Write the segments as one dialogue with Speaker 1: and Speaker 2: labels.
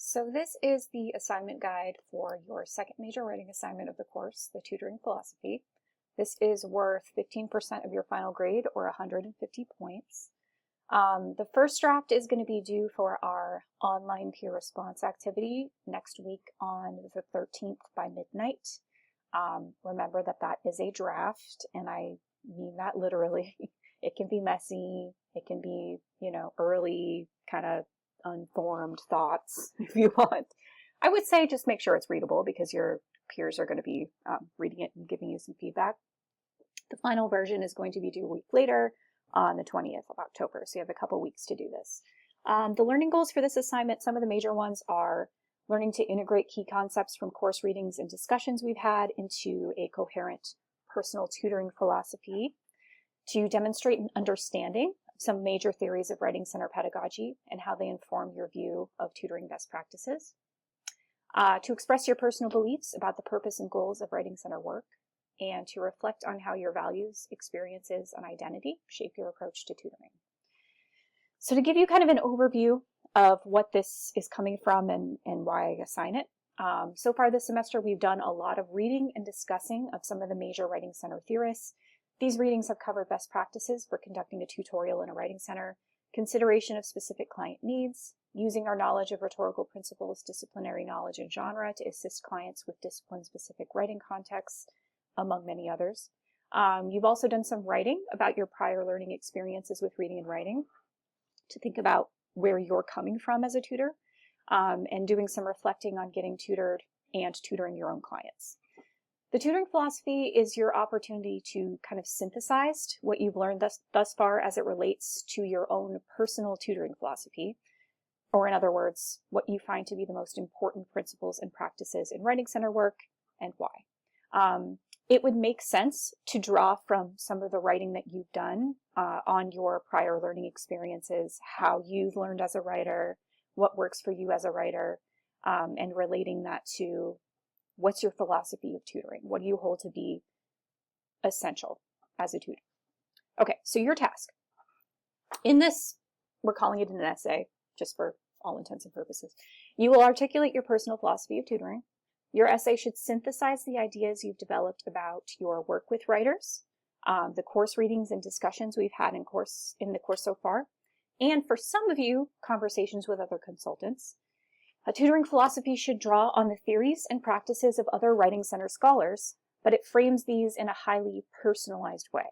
Speaker 1: So this is the assignment guide for your second major writing assignment of the course, the Tutoring Philosophy. This is worth 15% of your final grade, or 150 points. The first draft is going to be due for our online peer response activity next week on the 13th by midnight. Remember that that is a draft, and I mean that literally. It can be messy, it can be, early kind of unformed thoughts if you want. I would say just make sure it's readable because your peers are going to be reading it and giving you some feedback. The final version is going to be due a week later on the 20th of October, so you have a couple weeks to do this. The learning goals for this assignment, some of the major ones are learning to integrate key concepts from course readings and discussions we've had into a coherent personal tutoring philosophy, to demonstrate an understanding of some major theories of writing center pedagogy and how they inform your view of tutoring best practices, to express your personal beliefs about the purpose and goals of writing center work, and to reflect on how your values, experiences, and identity shape your approach to tutoring. So to give you kind of an overview of what this is coming from and why I assign it, so far this semester we've done a lot of reading and discussing of some of the major writing center theorists. These readings have covered best practices for conducting a tutorial in a writing center, consideration of specific client needs, using our knowledge of rhetorical principles, disciplinary knowledge, and genre to assist clients with discipline-specific writing contexts, among many others. You've also done some writing about your prior learning experiences with reading and writing to think about where you're coming from as a tutor, and doing some reflecting on getting tutored and tutoring your own clients. The tutoring philosophy is your opportunity to kind of synthesize what you've learned thus far as it relates to your own personal tutoring philosophy, or in other words, what you find to be the most important principles and practices in writing center work and why. It would make sense to draw from some of the writing that you've done on your prior learning experiences, how you've learned as a writer, what works for you as a writer, and relating that to what's your philosophy of tutoring? What do you hold to be essential as a tutor? Okay, so your task. In this, we're calling it an essay, just for all intents and purposes. You will articulate your personal philosophy of tutoring. Your essay should synthesize the ideas you've developed about your work with writers, the course readings and discussions we've had in the course so far, and for some of you, conversations with other consultants. A tutoring philosophy should draw on the theories and practices of other writing center scholars, but it frames these in a highly personalized way.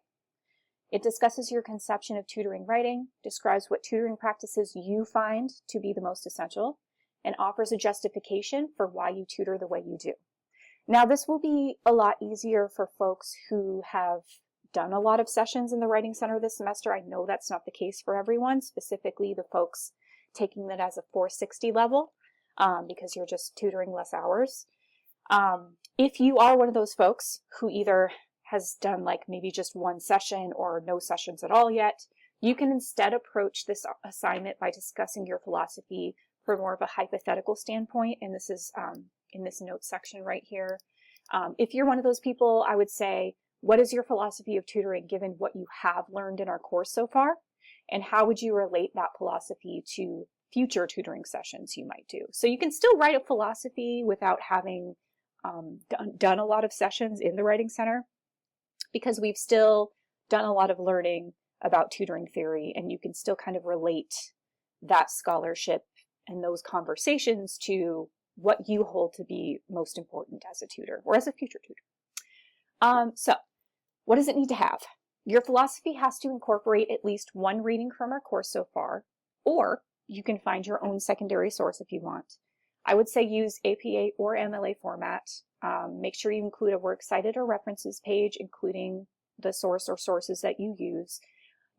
Speaker 1: It discusses your conception of tutoring writing, describes what tutoring practices you find to be the most essential, and offers a justification for why you tutor the way you do. Now, this will be a lot easier for folks who have done a lot of sessions in the Writing Center this semester. I know that's not the case for everyone, specifically the folks taking that as a 460 level, because you're just tutoring less hours. If you are one of those folks who either has done like maybe just one session or no sessions at all yet, you can instead approach this assignment by discussing your philosophy from more of a hypothetical standpoint, and this is in this notes section right here. If you're one of those people, I would say, what is your philosophy of tutoring given what you have learned in our course so far? And how would you relate that philosophy to future tutoring sessions you might do? So you can still write a philosophy without having done a lot of sessions in the Writing Center, because we've still done a lot of learning about tutoring theory, and you can still kind of relate that scholarship and those conversations to what you hold to be most important as a tutor or as a future tutor. So what does it need to have? Your philosophy has to incorporate at least one reading from our course so far, or you can find your own secondary source if you want. I would say use APA or MLA format. Make sure you include a works cited or references page, including the source or sources that you use.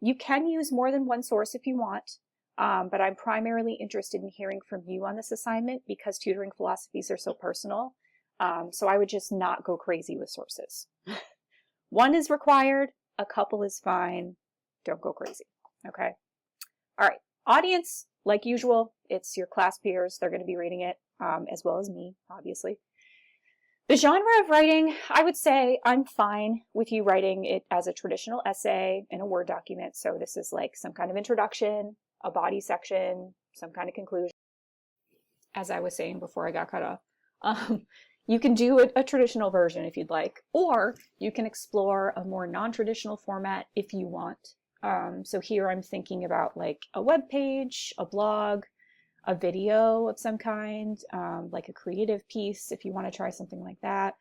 Speaker 1: You can use more than one source if you want, but I'm primarily interested in hearing from you on this assignment because tutoring philosophies are so personal. So I would just not go crazy with sources. One is required, a couple is fine. Don't go crazy, okay? All right, audience, like usual, it's your class peers. They're going to be reading it, as well as me, obviously. The genre of writing, I would say I'm fine with you writing it as a traditional essay in a Word document. So this is like some kind of introduction, a body section, some kind of conclusion. as I was saying before I got cut off. You can do a traditional version if you'd like, or you can explore a more non-traditional format if you want. So here I'm thinking about like a web page, a blog, a video of some kind, like a creative piece if you want to try something like that.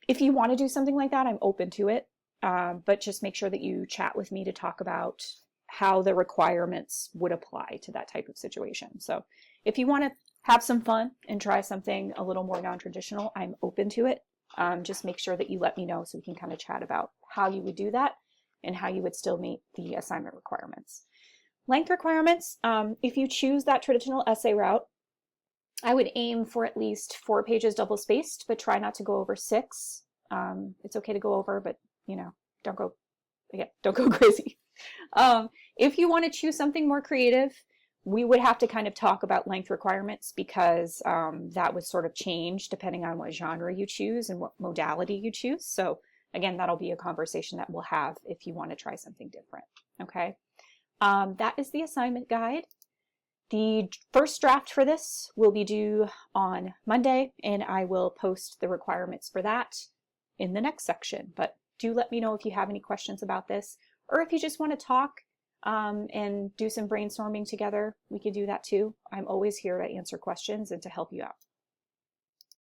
Speaker 1: If you want to do something like that, I'm open to it, but just make sure that you chat with me to talk about how the requirements would apply to that type of situation. So if you want to have some fun and try something a little more non-traditional, I'm open to it. Just make sure that you let me know so we can kind of chat about how you would do that and how you would still meet the assignment requirements. Length requirements, if you choose that traditional essay route, I would aim for at least 4 pages double spaced, but try not to go over 6. It's okay to go over, but don't go crazy. If you want to choose something more creative, we would have to kind of talk about length requirements because that would sort of change depending on what genre you choose and what modality you choose. So again, that'll be a conversation that we'll have if you want to try something different. Okay. That is the assignment guide. The first draft for this will be due on Monday, and I will post the requirements for that in the next section. But do let me know if you have any questions about this, or if you just want to talk and do some brainstorming together, we could do that too. I'm always here to answer questions and to help you out.